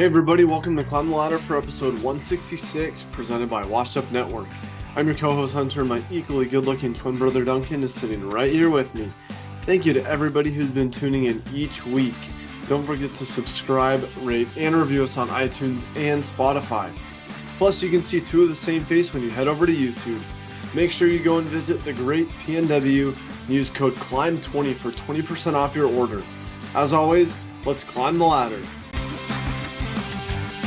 Hey everybody, welcome to Climb the Ladder for episode 166, presented by Washed Up Network. I'm your co-host Hunter, and my equally good-looking twin brother Duncan is sitting right here with me. Thank you to everybody who's been tuning in each week. Don't forget to subscribe, rate, and review us on iTunes and Spotify. Plus, you can see two of the same face when you head over to YouTube. Make sure you go and visit the great PNW and use code CLIMB20 for 20% off your order. As always, let's climb the ladder.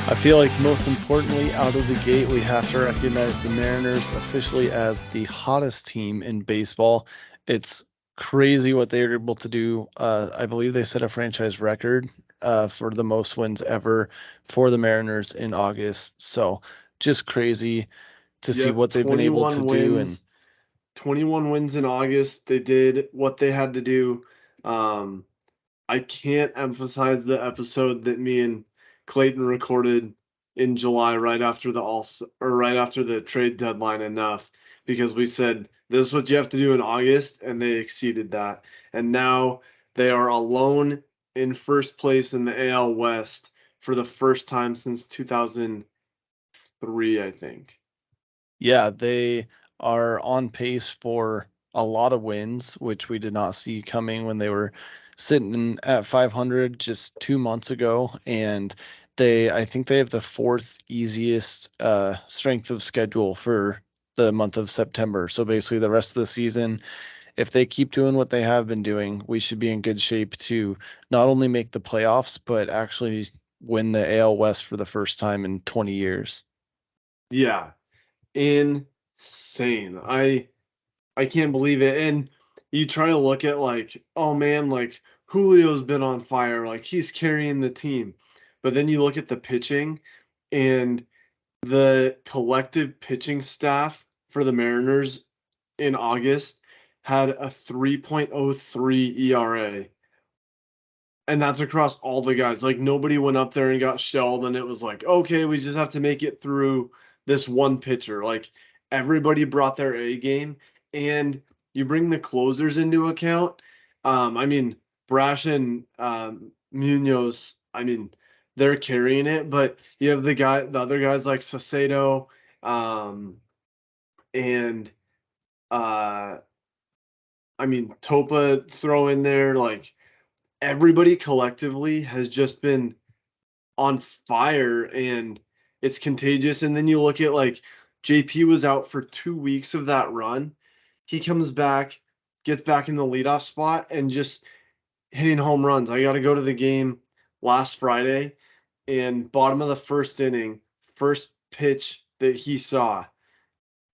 I feel like most importantly, out of the gate, we have to recognize the Mariners officially as the hottest team in baseball. It's crazy what they were able to do. I believe they set a franchise record for the most wins ever for the Mariners in August. So just crazy to see what they've been able to do. And 21 wins in August. They did what they had to do. I can't emphasize the episode that me and Clayton recorded in July right after the trade deadline enough, because we said this is what you have to do in August, and they exceeded that. And now they are alone in first place in the AL West for the first time since 2003, I think. yeah, they are on pace for a lot of wins, which we did not see coming when they were sitting at 500 just 2 months ago. And I think they have the fourth easiest strength of schedule for the month of September. So basically, the rest of the season, if they keep doing what they have been doing, we should be in good shape to not only make the playoffs, but actually win the AL West for the first time in 20 years. Yeah, insane. I can't believe it. And you try to look at like, oh man, like Julio's been on fire, like he's carrying the team. But then you look at the pitching, and the collective pitching staff for the Mariners in August had a 3.03 ERA. And that's across all the guys. Like nobody went up there and got shelled, and it was like, okay, we just have to make it through this one pitcher. Like everybody brought their A game, and you bring the closers into account. I mean, Brash and Munoz, I mean, they're carrying it, but you have the other guys like Saucedo, and uh, I mean Topa throw in there. Like everybody collectively has just been on fire, and it's contagious. And then you look at like JP was out for 2 weeks of that run. He comes back, gets back in the leadoff spot, and just hitting home runs. I got to go to the game last Friday, and bottom of the first inning, first pitch that he saw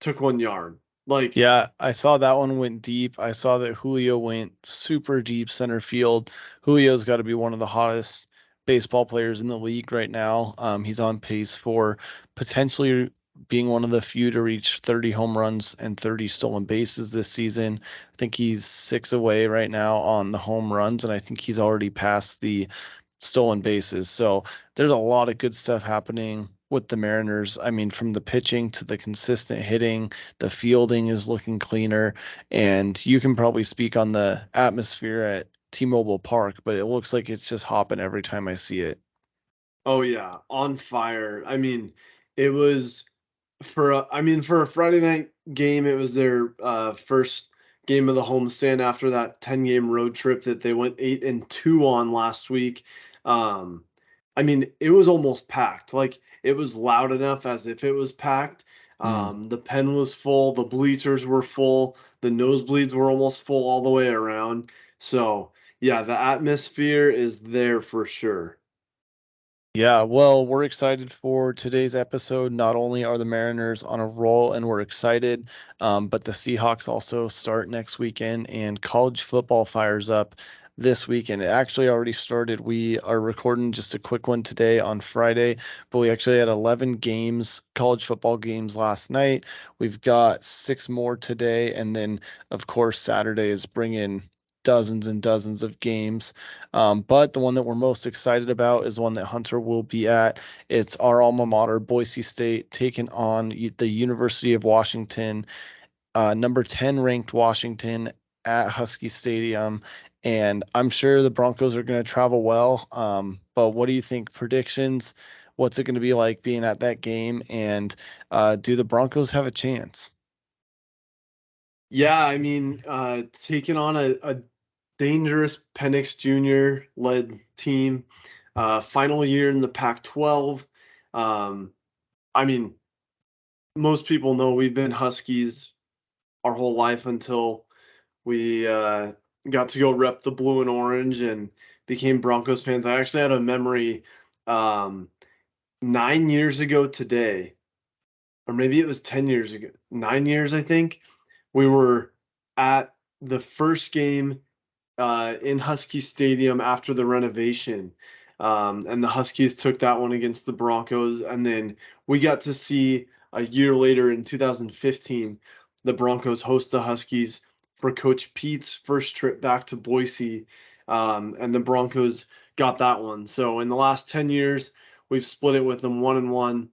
took 1 yard. Like, Yeah, I saw that one went deep. I saw that Julio went super deep center field. Julio's got to be one of the hottest baseball players in the league right now. He's on pace for potentially being one of the few to reach 30 home runs and 30 stolen bases this season. I think he's 6 away right now on the home runs, and I think he's already passed the stolen bases. So there's a lot of good stuff happening with the Mariners. I mean, from the pitching to the consistent hitting, the fielding is looking cleaner. And you can probably speak on the atmosphere at T-Mobile Park, but it looks like it's just hopping every time I see it. oh yeah, on fire. I mean, it was for a Friday night game, it was their first game of the homestand after that 10-game road trip that they went 8-2 on last week. Um, I mean, it was almost packed. Like it was loud enough as if it was packed. The pen was full, the bleachers were full, the nosebleeds were almost full all the way around. So yeah, the atmosphere is there for sure. Yeah, well, we're excited for today's episode. Not only are the Mariners on a roll and we're excited, but the Seahawks also start next weekend, and college football fires up this weekend. It actually already started. We are recording just a quick one today on Friday, but we actually had 11 games, college football games last night. We've got 6 more today, and then, of course, Saturday is bringing dozens and dozens of games. But the one that we're most excited about is one that Hunter will be at. It's our alma mater, Boise State, taking on the University of Washington, number 10 ranked Washington at Husky Stadium. and I'm sure the Broncos are going to travel well. But what do you think? Predictions? What's it going to be like being at that game? And do the Broncos have a chance? Yeah, I mean, taking on a dangerous Penix Jr. led team, final year in the Pac-12. Um, I mean, most people know we've been Huskies our whole life until we got to go rep the blue and orange and became Broncos fans. I actually had a memory um, 9 years ago today, or maybe it was 10 years ago, 9 years, I think. We were at the first game in Husky Stadium after the renovation. And the Huskies took that one against the Broncos. And then we got to see a year later in 2015, the Broncos host the Huskies for Coach Pete's first trip back to Boise. And the Broncos got that one. So in the last 10 years, we've split it with them 1-1.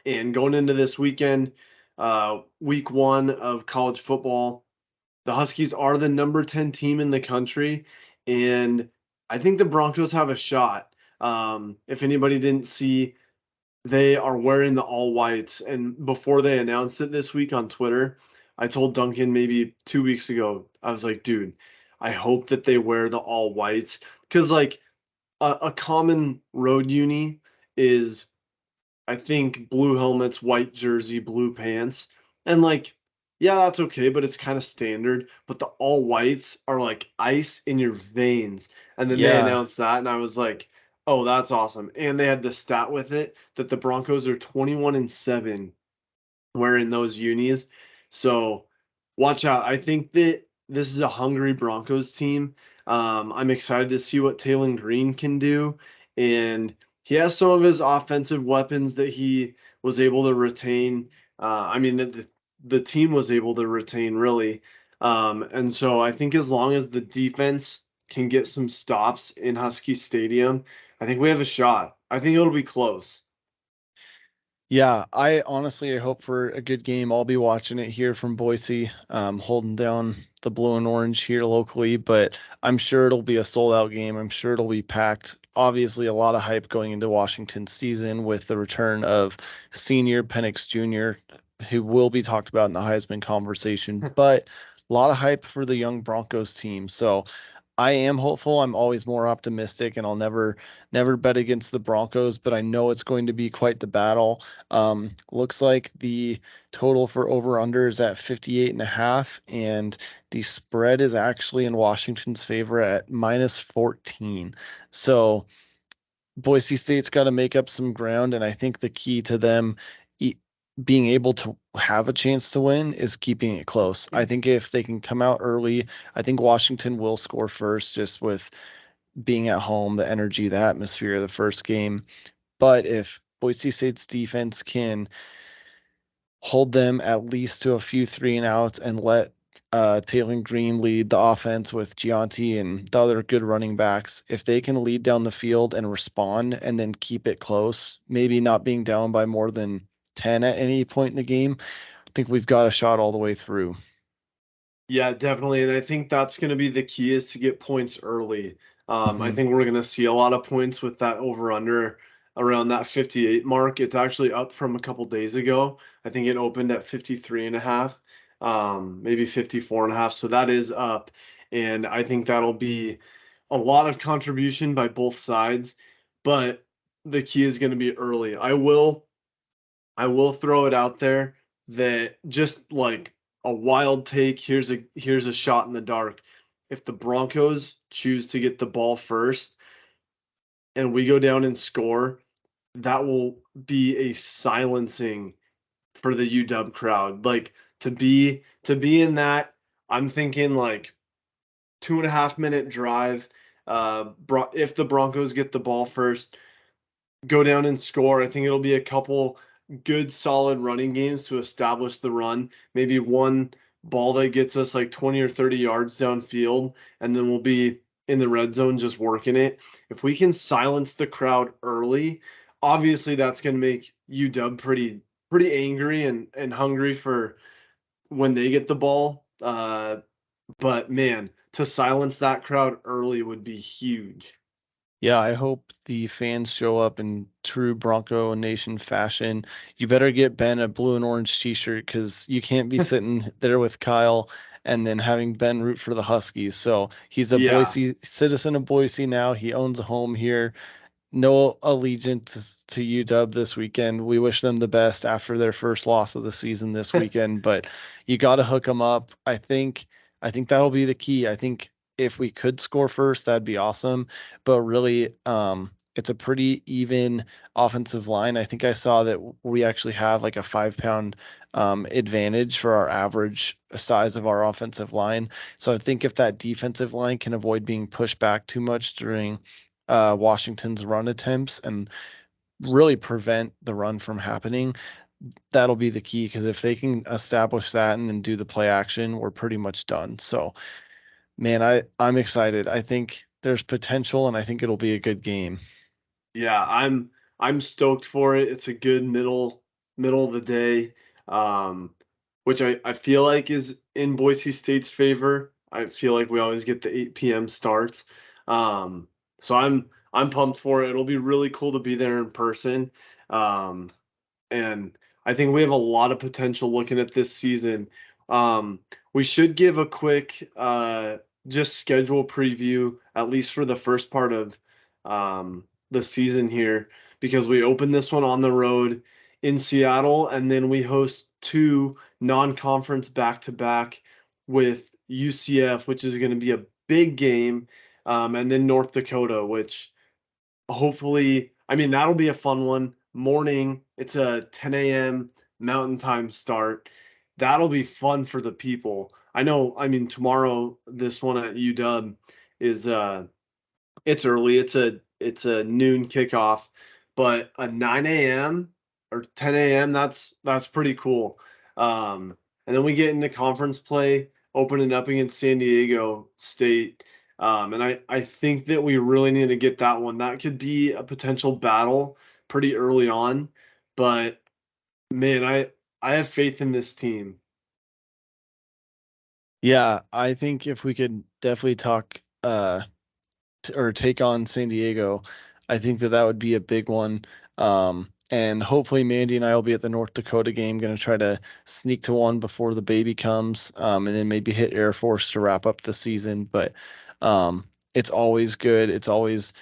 And going into this weekend, week one of college football, the Huskies are the number 10 team in the country, and I think the Broncos have a shot. If anybody didn't see, they are wearing the all whites. And before they announced it this week on Twitter, I told Duncan maybe 2 weeks ago, I was like, dude, I hope that they wear the all whites. Because, like, a common road uni is, I think, blue helmets, white jersey, blue pants. And like, yeah, that's okay, but it's kind of standard. But the all whites are like ice in your veins. And then they Yeah, announced that, and I was like, oh, that's awesome. And they had the stat with it that the Broncos are 21-7 wearing those unis. So watch out. I think that this is a hungry Broncos team. I'm excited to see what Taylon Green can do. And he has some of his offensive weapons that he was able to retain. I mean, that the team was able to retain, really. And so I think as long as the defense can get some stops in Husky Stadium, I think we have a shot. I think it'll be close. yeah. I honestly I hope for a good game. I'll be watching it here from Boise, holding down the blue and orange here locally. But I'm sure it'll be a sold out game. I'm sure it'll be packed. Obviously, a lot of hype going into Washington season with the return of senior Penix Jr., who will be talked about in the Heisman conversation. But a lot of hype for the young Broncos team. So I am hopeful. I'm always more optimistic, and I'll never bet against the Broncos, but I know it's going to be quite the battle. Looks like the total for over under is at 58.5, and the spread is actually in Washington's favor at minus 14. So Boise State's got to make up some ground, and I think the key to them e- being able to have a chance to win is keeping it close. I think if they can come out early, I think Washington will score first just with being at home, the energy, the atmosphere of the first game. But if Boise State's defense can hold them at least to a few 3-and-outs and let Taylor Green lead the offense with Gianti and the other good running backs. If they can lead down the field and respond and then keep it close, maybe not being down by more than 10 at any point in the game, I think we've got a shot all the way through. Yeah, definitely. And I think that's going to be the key is to get points early. I Mhm. think we're going to see a lot of points with that over under around that 58 mark. It's actually up from a couple days ago. I think it opened at 53.5, maybe 54.5. So that is up. And I think that'll be a lot of contribution by both sides. But the key is going to be early. I will throw it out there that just like a wild take, here's a shot in the dark. If the Broncos choose to get the ball first and we go down and score, that will be a silencing for the UW crowd. Like to be in that, I'm thinking like 2.5 minute drive. If the Broncos get the ball first, go down and score. I think it'll be a couple good, solid running games to establish the run. Maybe one ball that gets us like 20 or 30 yards downfield, and then we'll be in the red zone just working it. If we can silence the crowd early, obviously that's going to make UW pretty angry and hungry for when they get the ball. But man, to silence that crowd early would be huge. Yeah, I hope the fans show up in true Bronco Nation fashion. You better get Ben a blue and orange t-shirt because you can't be sitting there with Kyle and then having Ben root for the Huskies. So he's a Yeah. Boise citizen of Boise now. He owns a home here. No allegiance to UW this weekend. We wish them the best after their first loss of the season this weekend, but you got to hook them up. I think that'll be the key. I think if we could score first, that'd be awesome. But really, it's a pretty even offensive line. I think I saw that we actually have like a 5 pound advantage for our average size of our offensive line. So I think if that defensive line can avoid being pushed back too much during Washington's run attempts and really prevent the run from happening, that'll be the key. Because if they can establish that and then do the play action, we're pretty much done. So, man, I'm excited. I think there's potential, and I think it'll be a good game. Yeah, I'm stoked for it. It's a good middle of the day, um, which I feel like is in Boise State's favor. I feel like we always get the 8 p.m. starts. Um, so I'm pumped for it. It'll be really cool to be there in person. Um, and I think we have a lot of potential looking at this season. We should give a quick just schedule preview, at least for the first part of the season here, because we open this one on the road in Seattle, and then we host two non-conference back-to-back with UCF, which is going to be a big game, and then North Dakota, which hopefully, I mean, that'll be a fun one. Morning, it's a 10 a.m. Mountain Time start. That'll be fun for the people. I know, I mean, tomorrow, this one at UW is it's early. It's a noon kickoff, but a 9 a.m. or 10 a.m. That's pretty cool. And then we get into conference play, opening up against San Diego State. And I think that we really need to get that one. That could be a potential battle pretty early on, but man, I have faith in this team. Yeah, I think if we could definitely talk or take on San Diego, I think that that would be a big one. And hopefully Mandy and I will be at the North Dakota game, going to try to sneak to one before the baby comes, and then maybe hit Air Force to wrap up the season. But it's always good. It's always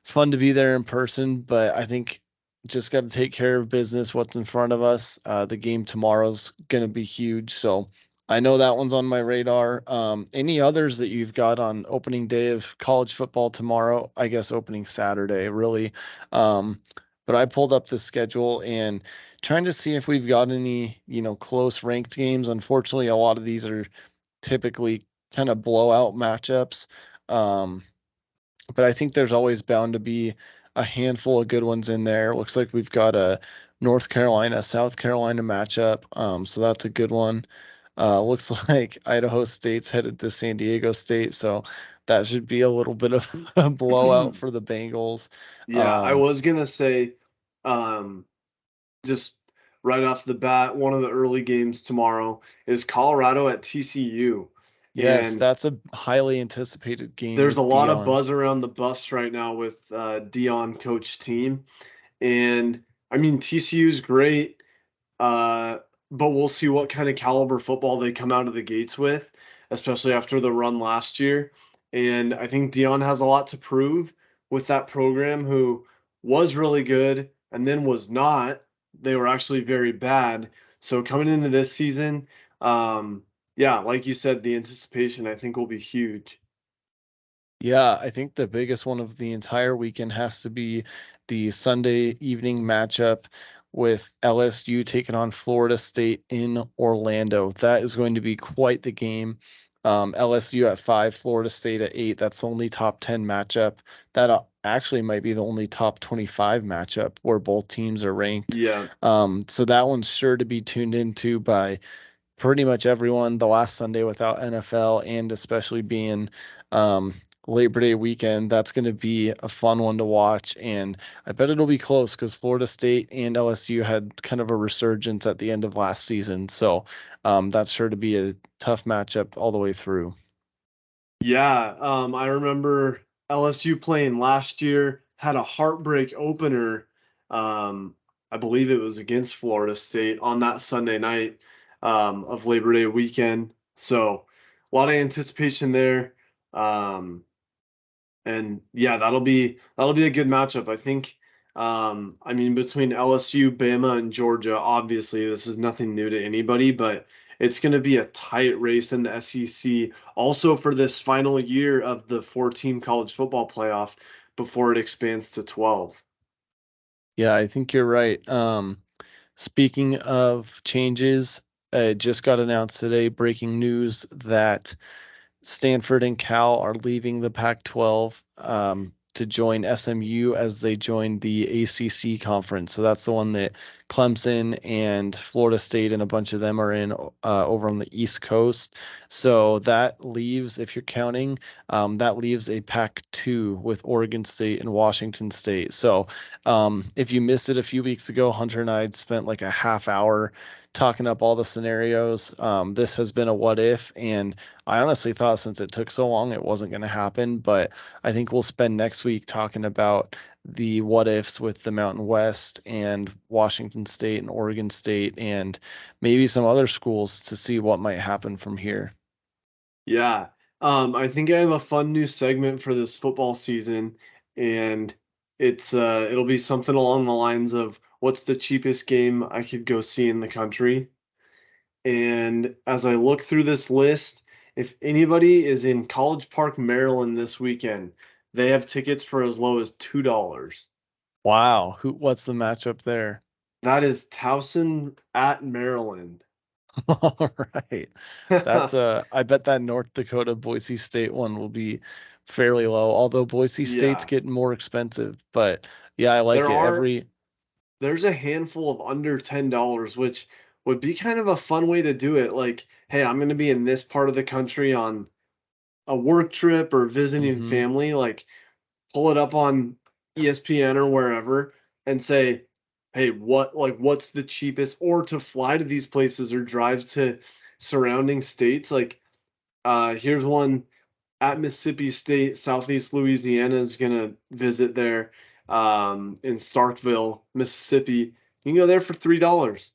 fun to be there in person. But I think just got to take care of business, what's in front of us. The game tomorrow's going to be huge. So I know that one's on my radar. Any others that you've got on opening day of college football tomorrow? I guess opening Saturday, really. But I pulled up the schedule and trying to see if we've got any, close ranked games. Unfortunately, a lot of these are typically kind of blowout matchups. Um, but I think there's always bound to be a handful of good ones in there. Looks like we've got a North Carolina, South Carolina matchup. So that's a good one. Looks like Idaho State's headed to San Diego State, so that should be a little bit of a blowout for the Bengals. Yeah, I Um, was gonna say, um, just right off the bat, one of the early games tomorrow is Colorado at TCU. yes, And that's a highly anticipated game there's a with lot of Dion. buzz around the Buffs right now with Dion coach team. And I mean, TCU's great, uh, but we'll see what kind of caliber football they come out of the gates with, especially after the run last year. And I think Dion has a lot to prove with that program, who was really good and then was not. They were actually very bad. So coming into this season, yeah, like you said, the anticipation I think will be huge. Yeah, I think the biggest one of the entire weekend has to be the Sunday evening matchup with LSU taking on Florida State in Orlando. That is going to be quite the game. LSU at 5, Florida State at 8. That's the only top 10 matchup. That actually might be the only top 25 matchup where both teams are ranked. Yeah. So that one's sure to be tuned into by pretty much everyone the last Sunday without NFL and especially being um, Labor Day weekend. That's going to be a fun one to watch. And I bet it'll be close because Florida State and LSU had kind of a resurgence at the end of last season. So that's sure to be a tough matchup all the way through. Yeah, I remember LSU playing last year, had a heartbreak opener. I believe it was against Florida State on that Sunday night of Labor Day weekend. So a lot of anticipation there. Um, and yeah, that'll be a good matchup. I think I mean between LSU, Bama, and Georgia, obviously this is nothing new to anybody, but it's going to be a tight race in the SEC also for this final year of the four-team college football playoff before it expands to 12. Yeah, I think you're right. Speaking of changes, it just got announced today, breaking news that Stanford and Cal are leaving the Pac-12 to join SMU as they join the ACC conference. So that's the one that Clemson and Florida State and a bunch of them are in over on the East Coast. So that leaves, if you're counting, that leaves a Pac-2 with Oregon State and Washington State. So if you missed it a few weeks ago, Hunter and I had spent like a half hour talking up all the scenarios. This has been a what if, and I honestly thought since it took so long, it wasn't going to happen. But I think we'll spend next week talking about the what ifs with the Mountain West and Washington State and Oregon State and maybe some other schools to see what might happen from here. Yeah. I think I have a fun new segment for this football season, and it'll be something along the lines of what's the cheapest game I could go see in the country. And as I look through this list, if anybody is in College Park, Maryland this weekend, they have tickets for as low as $2. Wow, what's the matchup there? That is Towson at Maryland. All right. That's I bet that North Dakota Boise State one will be fairly low, although Boise State's Yeah. getting more expensive. But yeah, I like There it. are there's a handful of under $10, which would be kind of a fun way to do it. Like, hey, I'm going to be in this part of the country on a work trip or visiting Mhm. family. Like, pull it up on ESPN or wherever and say, hey, what's the cheapest, or to fly to these places or drive to surrounding states. Like, here's one at Mississippi State. Southeast Louisiana is gonna visit there in Starkville, Mississippi. You can go there for $3.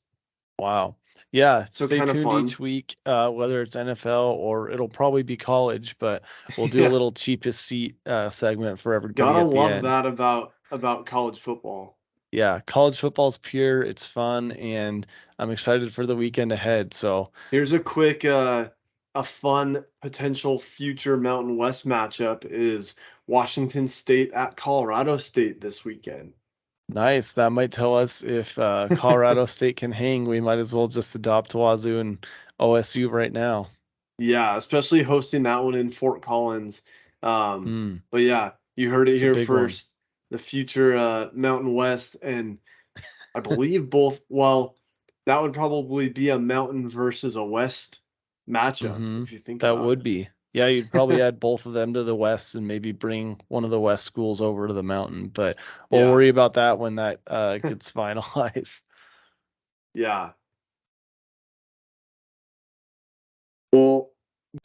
Wow. Yeah, So stay kind of tuned fun. each week, whether it's NFL or it'll probably be college, but we'll do a Yeah, little cheapest seat segment for everybody gotta at the love end. that about college football. Yeah, college football's pure, it's fun, and I'm excited for the weekend ahead. So Here's a quick a fun potential future Mountain West matchup is Washington State at Colorado State this weekend. nice. That might tell us if Colorado State can hang, we might as well just adopt Wazoo and OSU right now. Yeah, especially hosting that one in Fort Collins. Hmm, But yeah, you heard it it's a here big one. first. The future Mountain West, and I believe both. Well, that would probably be a Mountain versus a West matchup Mm-hmm. if you think That about would be. Yeah, you'd probably add both of them to the West and maybe bring one of the West schools over to the Mountain. But we'll Yeah, worry about that when that gets finalized. yeah. Well,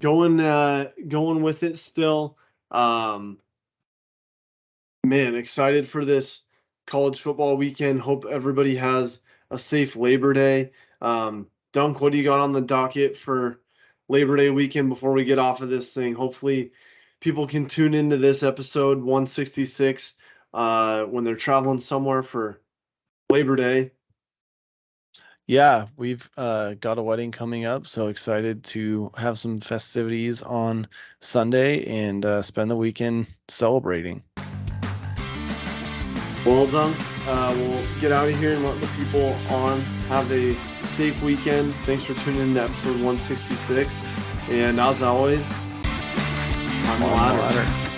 going with it still. Um, Man, excited for this college football weekend. Hope everybody has a safe Labor Day. Dunk, what do you got on the docket for Labor Day weekend before we get off of this thing? Hopefully, people can tune into this episode 166 when they're traveling somewhere for Labor Day. Yeah, we've got a wedding coming up, so excited to have some festivities on Sunday and spend the weekend celebrating. Well, Dunk, we'll get out of here and let the people on have a safe weekend. Thanks for tuning in to episode 166. And as always, It's climb the on the ladder. ladder.